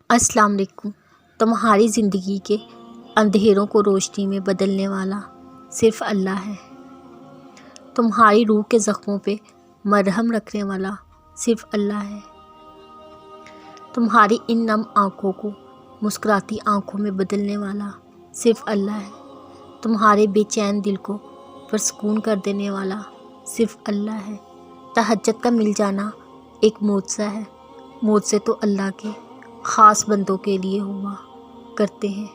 السلام علیکم۔ تمہاری زندگی کے اندھیروں کو روشنی میں بدلنے والا صرف اللہ ہے۔ تمہاری روح کے زخموں پہ مرہم رکھنے والا صرف اللہ ہے۔ تمہاری ان نم آنکھوں کو مسکراتی آنکھوں میں بدلنے والا صرف اللہ ہے۔ تمہارے بے چین دل کو پرسکون کر دینے والا صرف اللہ ہے۔ تہجد کا مل جانا ایک معجزہ ہے۔ معجزے تو اللہ کے خاص بندوں کے لیے ہوا کرتے ہیں۔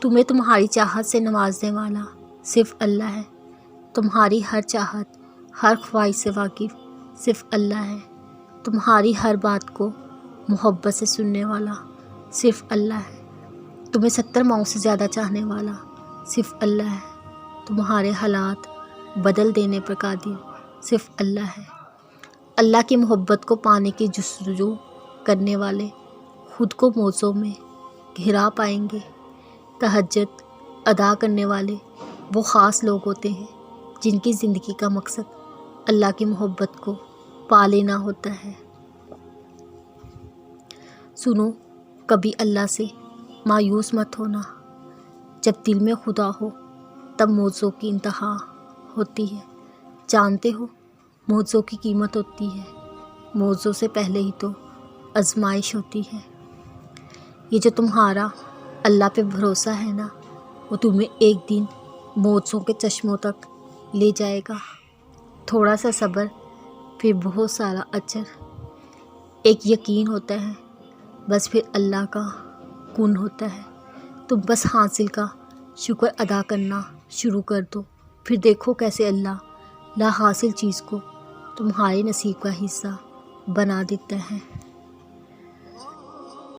تمہیں تمہاری چاہت سے نوازنے والا صرف اللہ ہے۔ تمہاری ہر چاہت، ہر خواہش سے واقف صرف اللہ ہے۔ تمہاری ہر بات کو محبت سے سننے والا صرف اللہ ہے۔ تمہیں 70 ماؤں سے زیادہ چاہنے والا صرف اللہ ہے۔ تمہارے حالات بدل دینے پر قادر صرف اللہ ہے۔ اللہ کی محبت کو پانے کی جستجو کرنے والے خود کو معجزوں میں گھرا پائیں گے۔ تہجد ادا کرنے والے وہ خاص لوگ ہوتے ہیں جن کی زندگی کا مقصد اللہ کی محبت کو پا لینا ہوتا ہے۔ سنو، کبھی اللہ سے مایوس مت ہونا۔ جب دل میں خدا ہو تب معجزوں کی انتہا ہوتی ہے۔ جانتے ہو معجزوں کی قیمت ہوتی ہے۔ معجزوں سے پہلے ہی تو آزمائش ہوتی ہے۔ یہ جو تمہارا اللہ پہ بھروسہ ہے نا، وہ تمہیں ایک دن معجزوں کے چشموں تک لے جائے گا۔ تھوڑا سا صبر، پھر بہت سارا اجر۔ ایک یقین ہوتا ہے، بس پھر اللہ کا کن ہوتا ہے۔ تم بس حاصل کا شکر ادا کرنا شروع کر دو، پھر دیکھو کیسے اللہ لا حاصل چیز کو تمہارے نصیب کا حصہ بنا دیتا ہے۔